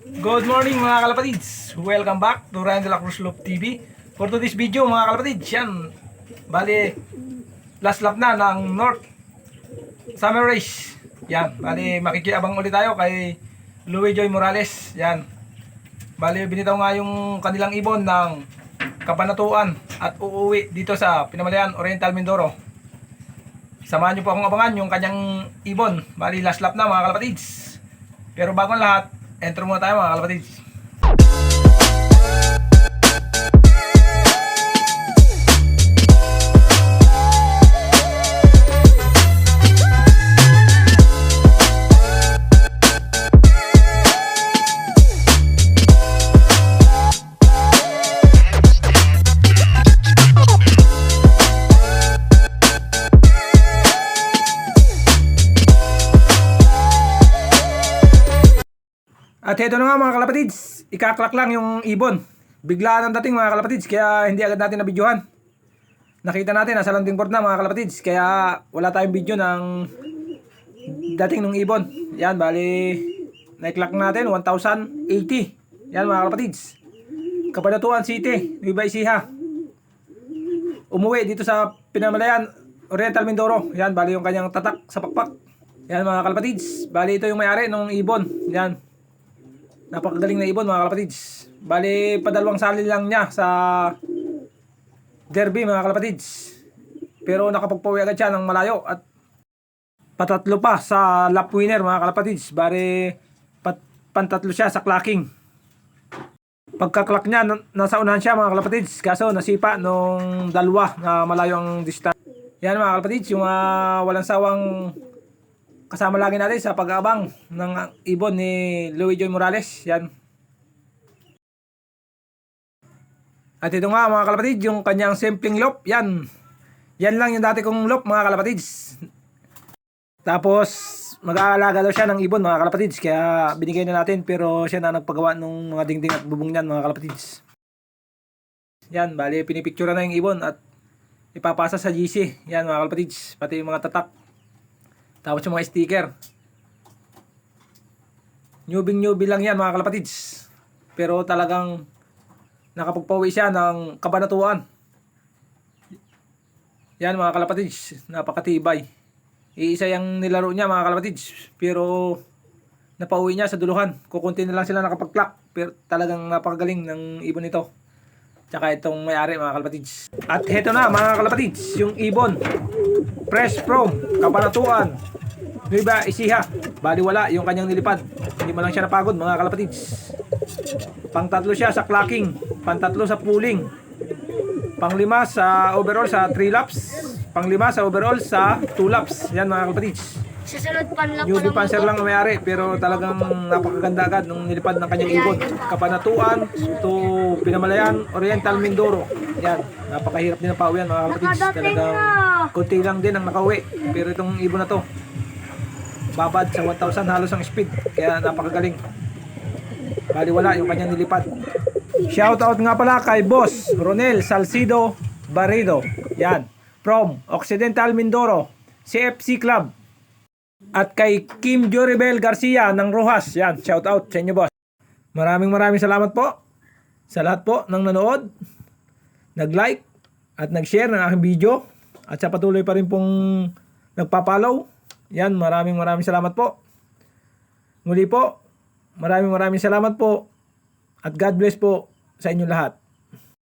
Good morning mga kalapatids. Welcome back to Ryan de la Cruz Loop TV. For today's video mga kalapatids, yan. Bali, last lap na ng North Summer Race. Yan, bali makikiabang ulit tayo kay Louie Joy Morales. Yan. Bali, binitaw nga yung kanilang ibon ng Kabanatuan at uuwi dito sa Pinamalayan, Oriental Mindoro. Samahan nyo po akong abangan yung kanyang ibon. Bali, last lap na mga kalapatids. Pero bago ang lahat, intro muna tayo mga kalapatids. At heto na nga mga kalapatids, ikaklak lang yung ibon. Biglaan ang dating mga kalapatids, kaya hindi agad natin nabidyohan. Nakita natin, nasa landing board na mga kalapatids, kaya wala tayong video ng dating ng ibon. Yan, bali, naiklak natin, 1,080. Yan mga kalapatids. Kabanatuan City, Nueva Ecija. Umuwi dito sa Pinamalayan, Oriental Mindoro. Yan, bali yung kanyang tatak sa pakpak. Yan mga kalapatids, bali ito yung may-ari ng ibon. Yan. Napakagaling na ibon mga kalapatids. Bali, padalawang sali lang niya sa derby mga kalapatids. Pero nakapagpawi agad siya ng malayo at patatlo pa sa lap winner mga kalapatids. Bali, pantatlo siya sa clacking. Pagkaklak niya, nasa unahan siya mga kalapatids. Kaso nasipa nung dalawa na malayo ang distance. Yan mga kalapatids, yung walang sawang kasama lagi natin sa pag-aabang ng ibon ni Louie Joy Morales. Yan. At ito nga mga kalapatids, yung kanyang simpleng loop. Yan. Yan lang yung dati kong loop mga kalapatids. Tapos mag-aalaga daw siya ng ibon mga kalapatids. Kaya binigay na natin, pero siya na nagpagawa ng mga dingding at bubong niyan mga kalapatids. Yan. Bali pinipicture na yung ibon at ipapasa sa GC. Yan mga kalapatids. Pati yung mga tatak. Tapos yung mga sticker. Newbie lang yan mga kalapatids. Pero talagang nakapagpawi siya ng Kabanatuan. Yan mga kalapatids. Napakatibay. Iisa yung nilaro niya mga kalapatids. Pero napauwi niya sa duluhan. Kukunti na lang sila nakapag-clock. Pero talagang napakagaling ng ibon nito. Tsaka itong may-ari mga kalapatids. At heto na mga kalapatids. Yung ibon. Fresh from Kabanatuan, Nueva Ecija. Baliwala yung kanyang nilipad. Hindi man lang siya napagod mga kalapatids. Pang-tatlo siya sa clocking. Pang-tatlo sa pulling. Pang-lima sa overall sa 3 laps. Pang-lima sa overall sa 2 laps. Yan mga kalapatids. Susunod panlap Newbie panser lang ang may-ari, pero talagang napakaganda agad nung nilipad ng kanyang ibon. Kabanatuan to Pinamalayan, Oriental Mindoro. Yan, napakahirap din ang pauwian mga kalapatids. Talagang konti lang din ang nakauwi. Pero itong ibon na to, babad sa 1,000 halos ang speed. Kaya napakagaling. Baliwala yung kanyang nilipad. Shoutout nga pala kay Boss Ronel Salcido Barrido. Yan, from Occidental Mindoro, CFC Club. At kay Kim Joribel Garcia ng Rojas. Yan, shout out sa inyo boss. Maraming salamat po sa lahat po ng nanood, nag-like at nag-share ng aking video, at sa patuloy pa rin pong nagpa-follow. Yan, maraming salamat po. Muli po, maraming salamat po at God bless po sa inyo lahat.